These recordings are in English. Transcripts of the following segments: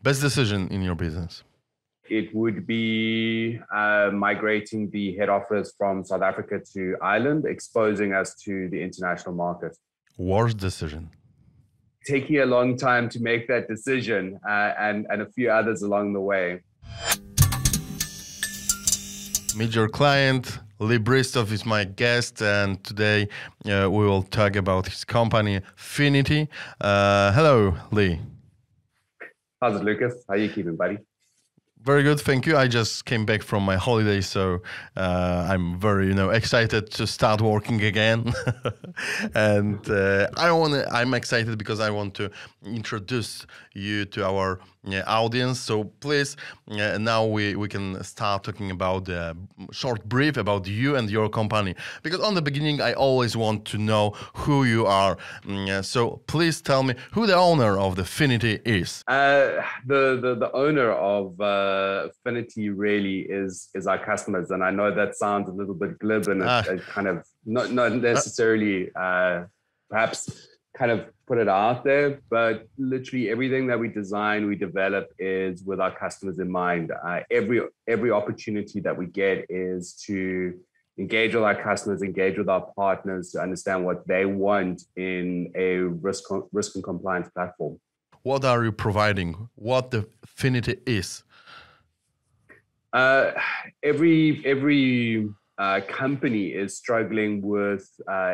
Best decision in your business? It would be migrating the head office from South Africa to Ireland, exposing us to the international market. Worst decision? Taking a long time to make that decision and a few others along the way. Meet your client. Lee Bristow is my guest, and today we will talk about his company, Phinity. Hello, Lee. How's it, Lucas? How are you keeping, buddy? Very good, thank you. I just came back from my holiday, so I'm very, excited to start working again. And I'm excited because I want to introduce you to our audience. So please, now we can start talking about a short brief about you and your company. Because on the beginning, I always want to know who you are. So please tell me who the owner of the Phinity is. The owner of Phinity really is our customers, and I know that sounds a little bit glib and it kind of not necessarily perhaps kind of put it out there, but literally everything that we design, we develop is with our customers in mind. Every opportunity that we get is to engage with our customers, engage with our partners to understand what they want in a risk and compliance platform. What are you providing? What the Phinity is? Every company is struggling with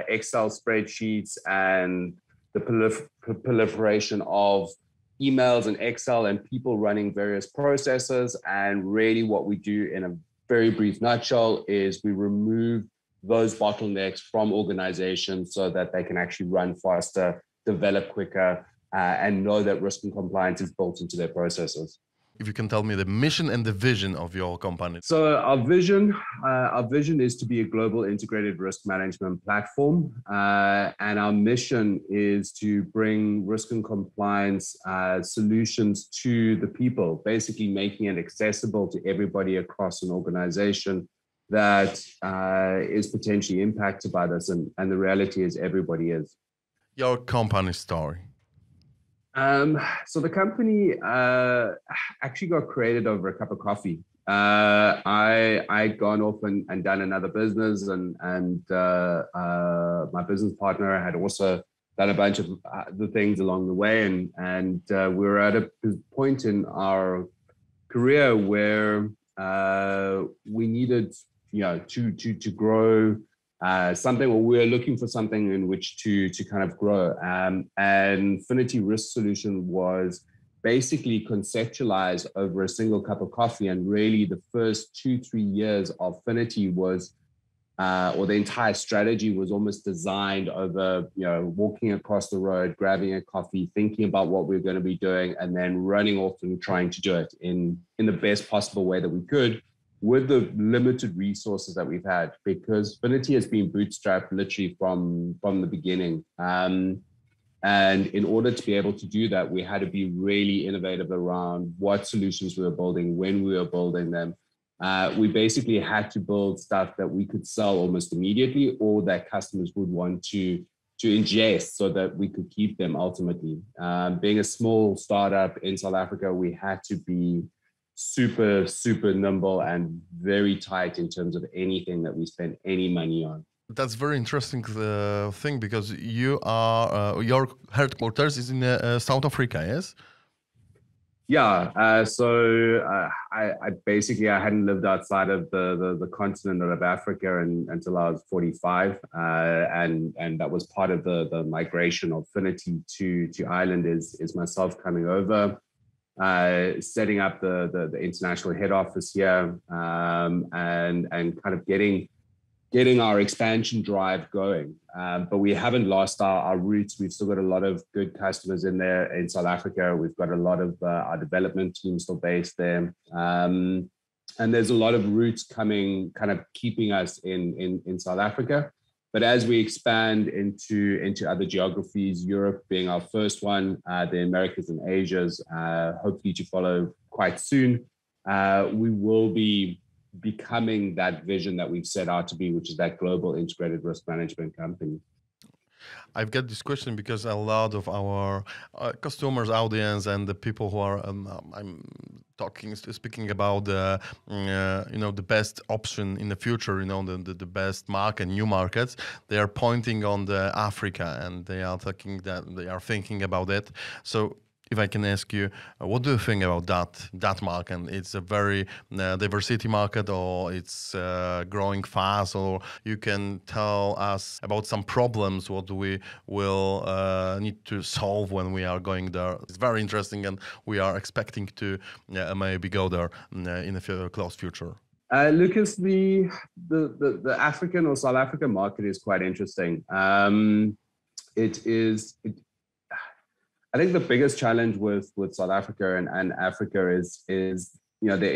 Excel spreadsheets and the proliferation of emails and Excel and people running various processes. And really what we do in a very brief nutshell is we remove those bottlenecks from organizations so that they can actually run faster, develop quicker, and know that risk and compliance is built into their processes. If you can tell me the mission and the vision of your company. So our vision is to be a global integrated risk management platform. And our mission is to bring risk and compliance solutions to the people, basically making it accessible to everybody across an organization that is potentially impacted by this. And the reality is everybody is. Your company story. So the company actually got created over a cup of coffee. I'd gone off and done another business, and my business partner had also done a bunch of the things along the way, and we were at a point in our career where we needed, to grow. Something, or we're looking for something in which to kind of grow. And Phinity Risk Solutions was basically conceptualized over a single cup of coffee. And really the first 2-3 years of Phinity was, or the entire strategy was almost designed over, walking across the road, grabbing a coffee, thinking about what we we're going to be doing, and then running off and trying to do it in the best possible way that we could, with the limited resources that we've had, because Phinity has been bootstrapped literally from the beginning. And in order to be able to do that, we had to be really innovative around what solutions we were building, when we were building them. We basically had to build stuff that we could sell almost immediately, or that customers would want to ingest so that we could keep them ultimately. Being a small startup in South Africa, we had to be super nimble and very tight in terms of anything that we spend any money on. That's very interesting thing, because you are your headquarters is in South Africa, yes? Yeah. So I basically hadn't lived outside of the continent of Africa until I was 45, and that was part of the migration of Phinity to Ireland is myself coming over. Setting up the international head office here, and kind of getting our expansion drive going. But we haven't lost our roots. We've still got a lot of good customers in there in South Africa. We've got a lot of our development team still based there. And there's a lot of roots coming, kind of keeping us in South Africa. But as we expand into other geographies, Europe being our first one, the Americas and Asia's hopefully to follow quite soon, we will be becoming that vision that we've set out to be, which is that global integrated risk management company. I've got this question because a lot of our customers, audience, and the people who are I'm speaking about the the best option in the future, the best market, new markets. They are pointing on the Africa, and they are thinking about it. So, if I can ask you, what do you think about that market? It's a very diversity market, or it's growing fast, or you can tell us about some problems what we will need to solve when we are going there. It's very interesting, and we are expecting to maybe go there in the close future. Lucas, the African or South African market is quite interesting. I think the biggest challenge with South Africa and Africa is there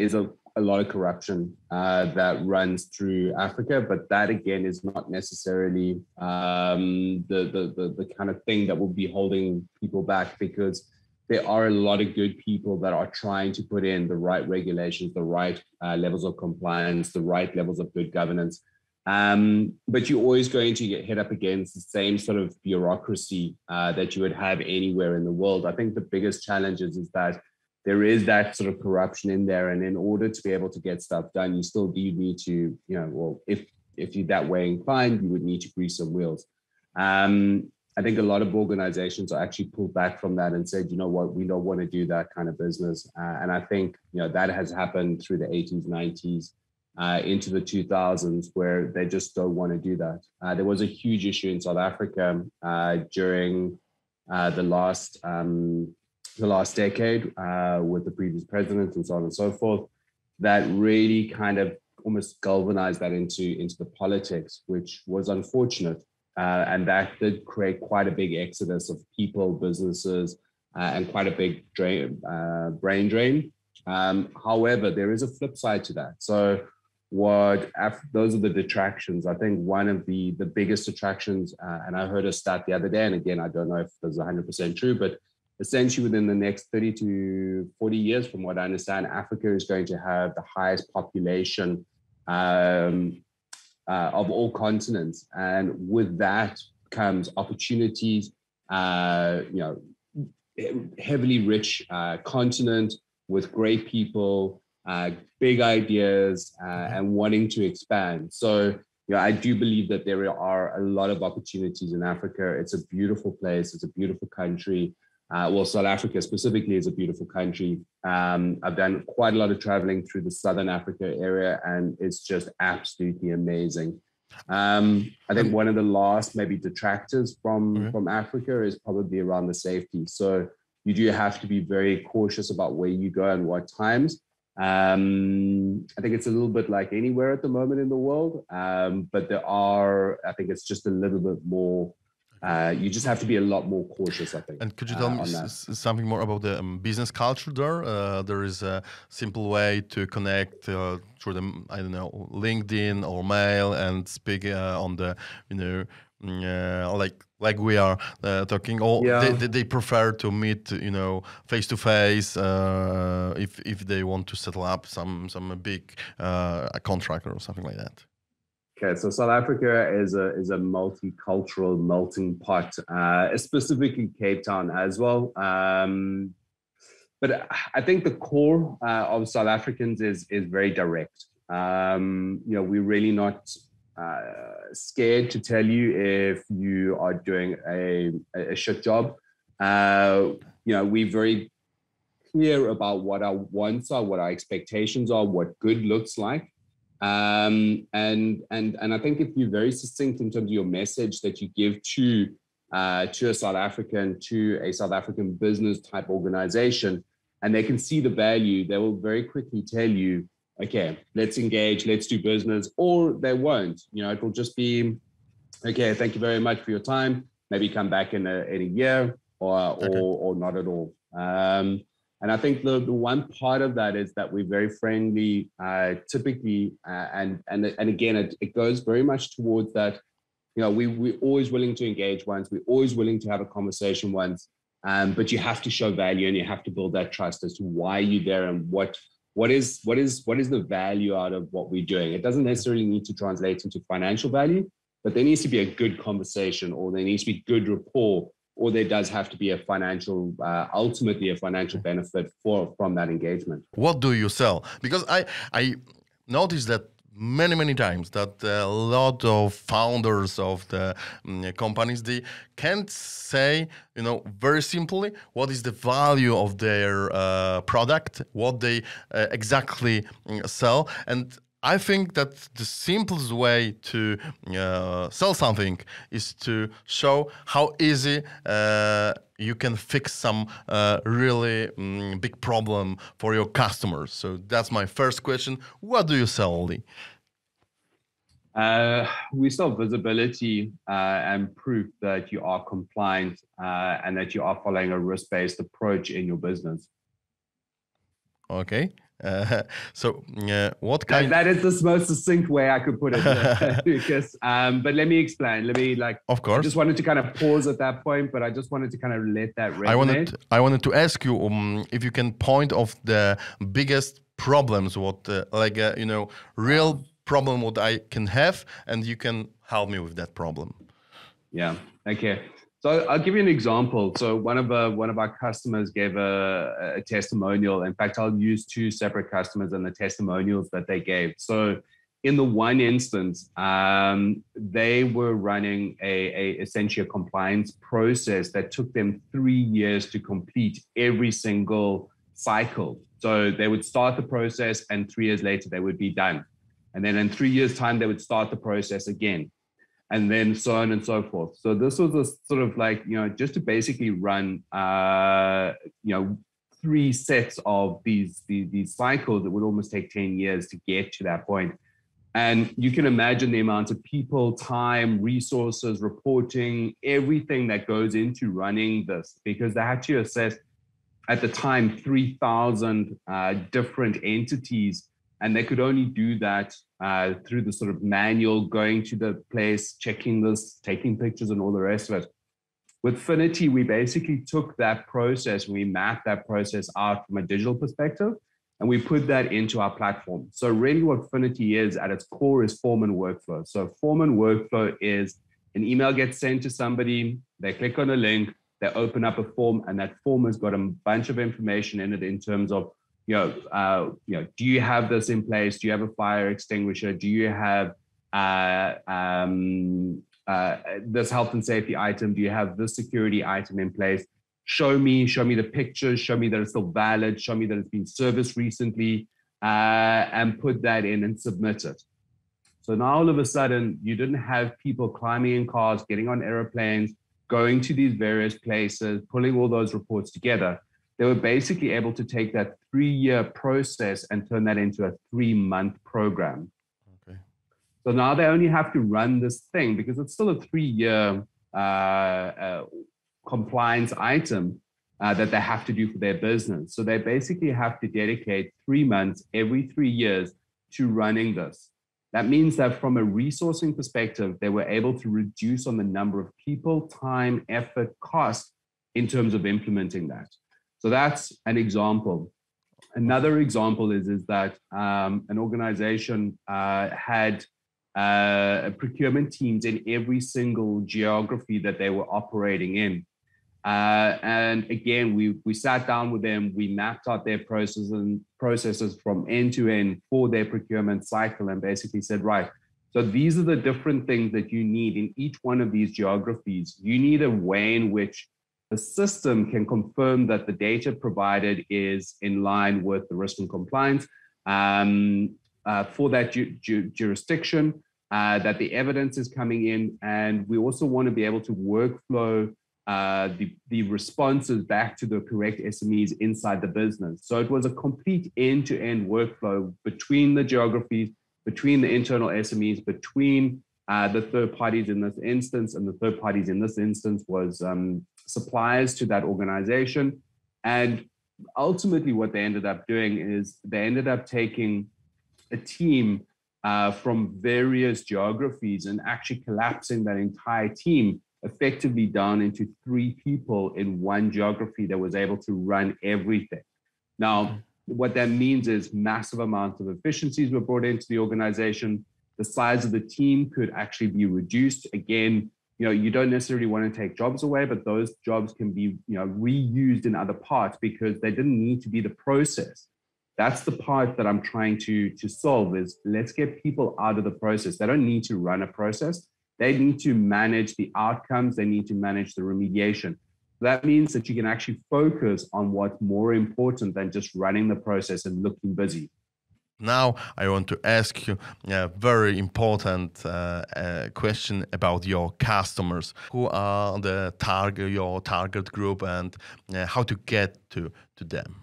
is a lot of corruption that runs through Africa, but that again is not necessarily the kind of thing that will be holding people back, because there are a lot of good people that are trying to put in the right regulations, the right levels of compliance, the right levels of good governance. But you're always going to get hit up against the same sort of bureaucracy that you would have anywhere in the world. I think the biggest challenge is that there is that sort of corruption in there. And in order to be able to get stuff done, you still do need to, if you're that way inclined, you would need to grease some wheels. I think a lot of organizations are actually pulled back from that and said, you know what, we don't want to do that kind of business. And I think, that has happened through the 80s, 90s. Into the 2000s, where they just don't want to do that. There was a huge issue in South Africa during the last decade with the previous president and so on and so forth, that really kind of almost galvanized that into the politics, which was unfortunate. And that did create quite a big exodus of people, businesses, and quite a big brain drain. However, there is a flip side to that. So those are the detractions. I think one of the biggest attractions, and I heard a stat the other day, and again, I don't know if this is 100% true, but essentially within the next 30 to 40 years, from what I understand, Africa is going to have the highest population of all continents. And with that comes opportunities, heavily rich continent with great people, big ideas, and wanting to expand. So, I do believe that there are a lot of opportunities in Africa. It's a beautiful place. It's a beautiful country. South Africa specifically is a beautiful country. I've done quite a lot of traveling through the Southern Africa area, and it's just absolutely amazing. I think one of the last maybe detractors from Africa is probably around the safety. So you do have to be very cautious about where you go and what times. I think it's a little bit like anywhere at the moment in the world, but I think it's just a little bit more, you just have to be a lot more cautious, I think. And could you tell me something more about the business culture there? There is a simple way to connect through the, LinkedIn or mail and speak on the, like we are talking, or they prefer to meet, face to face if they want to settle up some big contract or something like that. Okay, so South Africa is a multicultural melting pot, specifically Cape Town as well. But I think the core of South Africans is very direct. We're really not scared to tell you if you are doing a shit job. We're very clear about what our wants are, what our expectations are, what good looks like. And I think if you're very succinct in terms of your message that you give to a South African business type organization, and they can see the value, they will very quickly tell you, okay, let's engage, let's do business, or they won't. It will just be, okay, thank you very much for your time. Maybe come back in a year or not at all. And I think the one part of that is that we're very friendly, typically, and again, it goes very much towards that. We're always willing to engage once. We're always willing to have a conversation once. But you have to show value, and you have to build that trust as to why you're there and what is the value out of what we're doing. It doesn't necessarily need to translate into financial value, but there needs to be a good conversation, or there needs to be good rapport, or there does have to be a financial, ultimately a financial benefit from that engagement. What do you sell? Because I noticed that many times that a lot of founders of the companies, they can't say, very simply what is the value of their product, what they exactly sell. And I think that the simplest way to sell something is to show how easy you can fix some really big problem for your customers. So that's my first question. What do you sell, Lee? We sell visibility and proof that you are compliant and that you are following a risk-based approach in your business. Okay. So what kind? That is the most succinct way I could put it, Lucas. But let me explain. Of course. I just wanted to kind of pause at that point, but I just wanted to kind of let that resonate. I wanted to ask you if you can point of the biggest problems, what real problem what I can have, and you can help me with that problem. Yeah. Okay. So I'll give you an example. So one of our customers gave a testimonial. In fact, I'll use two separate customers and the testimonials that they gave. So in the one instance, they were running essentially a compliance process that took them 3 years to complete every single cycle. So they would start the process, and 3 years later they would be done. And then in 3 years' time, they would start the process again, and then so on and so forth. So this was a sort of just to basically run, 3 sets of these cycles that would almost take 10 years to get to that point. And you can imagine the amount of people, time, resources, reporting, everything that goes into running this, because they had to assess at the time 3,000 different entities. And they could only do that through the sort of manual, going to the place, checking this, taking pictures and all the rest of it. With Phinity, we basically took that process, we mapped that process out from a digital perspective, and we put that into our platform. So really what Phinity is at its core is form and workflow. So form and workflow is an email gets sent to somebody, they click on a link, they open up a form, and that form has got a bunch of information in it in terms of do you have this in place? Do you have a fire extinguisher? Do you have this health and safety item? Do you have this security item in place? Show me the pictures, show me that it's still valid, show me that it's been serviced recently, and put that in and submit it. So now all of a sudden, you didn't have people climbing in cars, getting on airplanes, going to these various places, pulling all those reports together. They were basically able to take that 3-year process and turn that into a 3-month program. Okay. So now they only have to run this thing because it's still a 3-year compliance item that they have to do for their business. So they basically have to dedicate 3 months every 3 years to running this. That means that from a resourcing perspective, they were able to reduce on the number of people, time, effort, cost in terms of implementing that. So that's an example. Another example is that an organization had procurement teams in every single geography that they were operating in. And again, we sat down with them, we mapped out their processes from end to end for their procurement cycle, and basically said, right, so these are the different things that you need in each one of these geographies. You need a way in which the system can confirm that the data provided is in line with the risk and compliance for that jurisdiction, that the evidence is coming in. And we also want to be able to workflow the responses back to the correct SMEs inside the business. So it was a complete end-to-end workflow between the geographies, between the internal SMEs, between the third parties in this instance, and the third parties in this instance was suppliers to that organization. And ultimately what they ended up doing is they ended up taking a team from various geographies and actually collapsing that entire team effectively down into 3 people in one geography that was able to run everything. Now, what that means is massive amounts of efficiencies were brought into the organization. The size of the team could actually be reduced. Again, you don't necessarily want to take jobs away, but those jobs can be, reused in other parts because they didn't need to be the process. That's the part that I'm trying to solve is let's get people out of the process. They don't need to run a process. They need to manage the outcomes. They need to manage the remediation. That means that you can actually focus on what's more important than just running the process and looking busy. Now I want to ask you a very important question about your customers. Who are your target group, and how to get to them?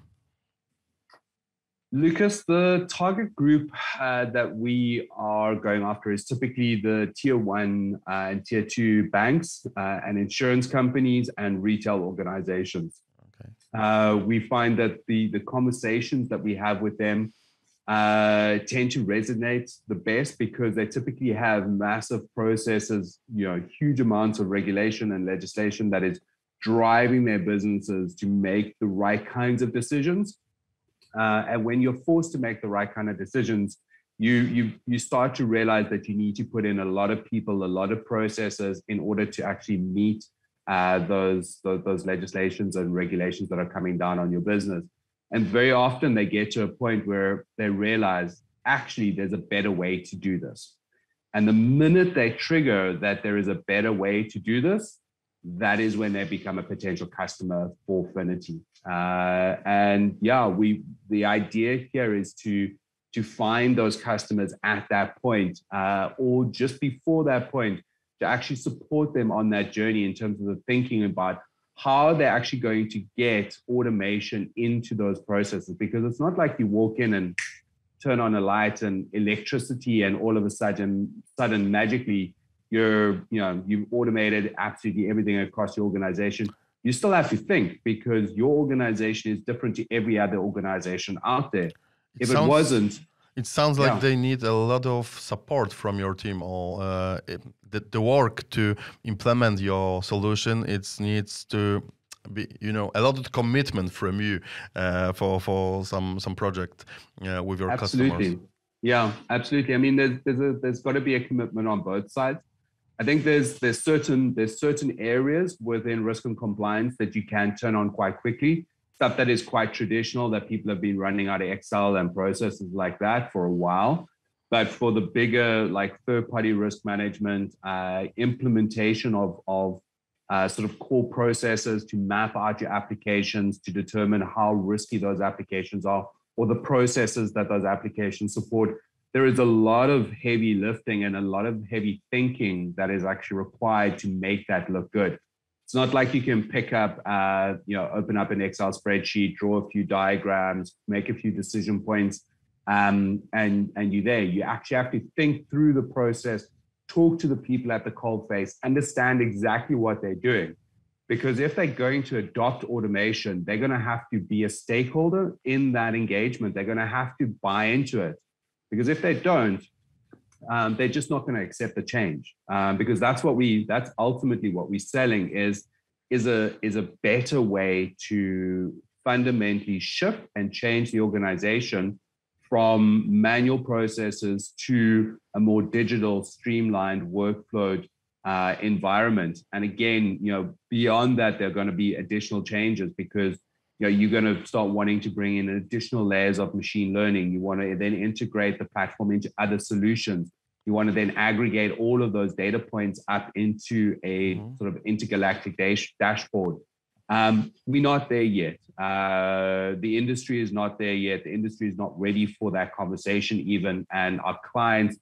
Lucas, the target group that we are going after is typically the tier 1 and tier 2 banks and insurance companies and retail organizations. Okay. We find that the conversations that we have with them tend to resonate the best because they typically have massive processes, huge amounts of regulation and legislation that is driving their businesses to make the right kinds of decisions. And when you're forced to make the right kind of decisions, you start to realize that you need to put in a lot of people, a lot of processes in order to actually meet those legislations and regulations that are coming down on your business. And very often they get to a point where they realize, actually, there's a better way to do this. And the minute they trigger that there is a better way to do this, that is when they become a potential customer for Phinity. And yeah, the idea here is to find those customers at that point or just before that point to actually support them on that journey in terms of the thinking about how they're actually going to get automation into those processes. Because it's not like you walk in and turn on a light and electricity and all of a sudden magically you've automated absolutely everything across your organization. You still have to think because your organization is different to every other organization out there. It sounds like they need a lot of support from your team, or the work to implement your solution. It needs to be, a lot of commitment from you for some project with your customers. Yeah, absolutely. I mean, there's got to be a commitment on both sides. I think there's certain areas within risk and compliance that you can turn on quite quickly. Stuff that is quite traditional that people have been running out of Excel and processes like that for a while. But for the bigger, like third-party risk management, implementation of sort of core processes to map out your applications to determine how risky those applications are, or the processes that those applications support, there is a lot of heavy lifting and a lot of heavy thinking that is actually required to make that look good. It's not like you can pick up, open up an Excel spreadsheet, draw a few diagrams, make a few decision points, and you're there. You actually have to think through the process, talk to the people at the coalface, understand exactly what they're doing. Because if they're going to adopt automation, they're going to have to be a stakeholder in that engagement. They're going to have to buy into it. Because if they don't, they're just not going to accept the change, because that's ultimately what we're selling is a better way to fundamentally shift and change the organization from manual processes to a more digital, streamlined workflow environment. And again, beyond that, there are going to be additional changes because you're going to start wanting to bring in additional layers of machine learning. You want to then integrate the platform into other solutions. You want to then aggregate all of those data points up into a sort of intergalactic dashboard. We're not there yet. The industry is not there yet. The industry is not ready for that conversation even. And our clients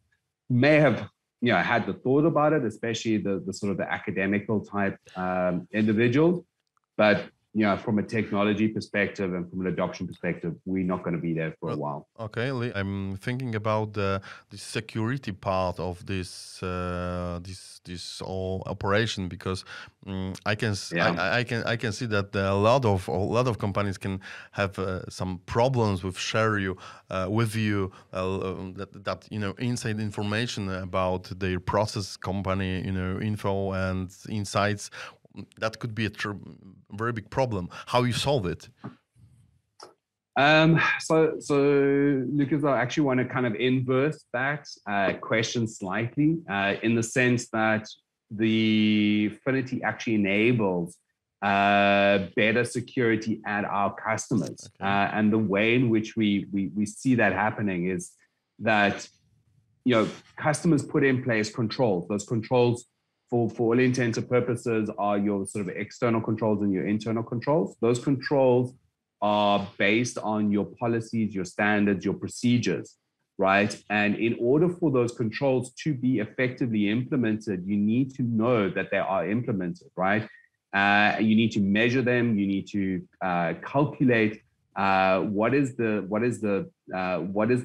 may have had the thought about it, especially the sort of the academical type individuals. But from a technology perspective and from an adoption perspective, we're not going to be there for a while. Okay, Lee, I'm thinking about the security part of this whole operation because I can see that a lot of companies can have some problems with share with you that inside information about their process company info and insights. That could be a very big problem. How you solve it? So Lucas, I actually want to kind of inverse that question slightly, in the sense that the Phinity actually enables better security at our customers. Okay. And the way in which we see that happening is that, you know, customers put in place controls. Those controls, for all intents and purposes, are your sort of external controls and your internal controls. Those controls are based on your policies, your standards, your procedures, right? And in order for those controls to be effectively implemented, you need to know that they are implemented, right? You need to measure them. You need to calculate what is the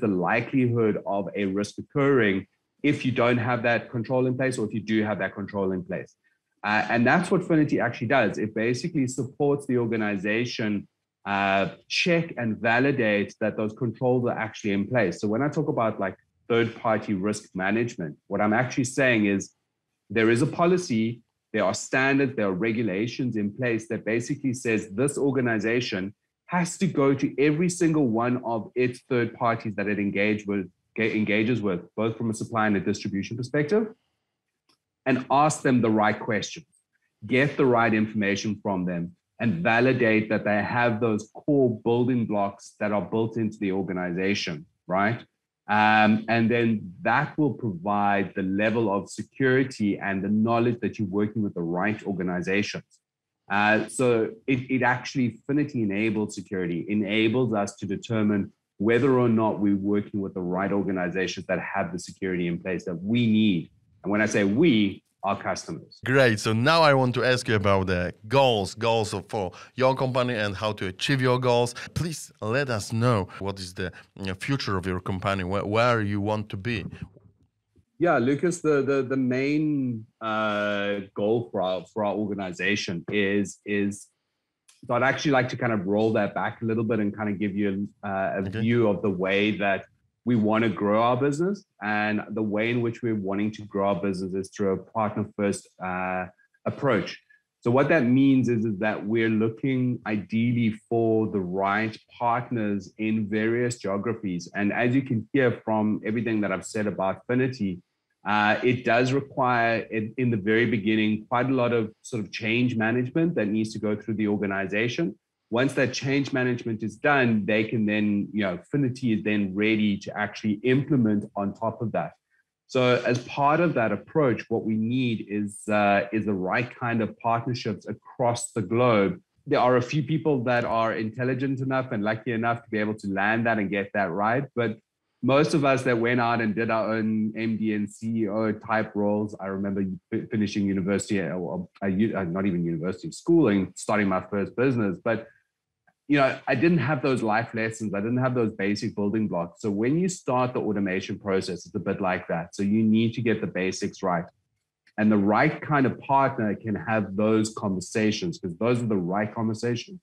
likelihood of a risk occurring if you don't have that control in place, or if you do have that control in place. And that's what Phinity actually does. It basically supports the organization check and validate that those controls are actually in place. So when I talk about like third-party risk management, what I'm actually saying is there is a policy, there are standards, there are regulations in place that basically says this organization has to go to every single one of its third parties that it engages with, both from a supply and a distribution perspective, and ask them the right questions, get the right information from them, and validate that they have those core building blocks that are built into the organization, right? And then that will provide the level of security and the knowledge that you're working with the right organizations. So it actually, Phinity enables security, enables us to determine whether or not we're working with the right organizations that have the security in place that we need. And when I say we, our customers. Great. So now I want to ask you about the goals for your company and how to achieve your goals. Please let us know what is the future of your company, where you want to be. Yeah, Lucas, the main goal for our organization is so I'd actually like to kind of roll that back a little bit and kind of give you a view of the way that we want to grow our business. And the way in which we're wanting to grow our business is through a partner-first approach. So what that means is that we're looking ideally for the right partners in various geographies. And as you can hear from everything that I've said about Phinity, it does require, in the very beginning, quite a lot of sort of change management that needs to go through the organization. Once that change management is done, they can then, Phinity is then ready to actually implement on top of that. So as part of that approach, what we need is the right kind of partnerships across the globe. There are a few people that are intelligent enough and lucky enough to be able to land that and get that right. But most of us that went out and did our own MD and CEO type roles, I remember finishing university, or not even university, schooling, starting my first business. But I didn't have those life lessons. I didn't have those basic building blocks. So when you start the automation process, it's a bit like that. So you need to get the basics right. And the right kind of partner can have those conversations, because those are the right conversations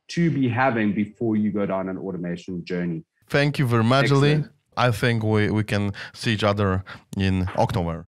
to be having before you go down an automation journey. Thank you very much, Lee. I think we can see each other in October.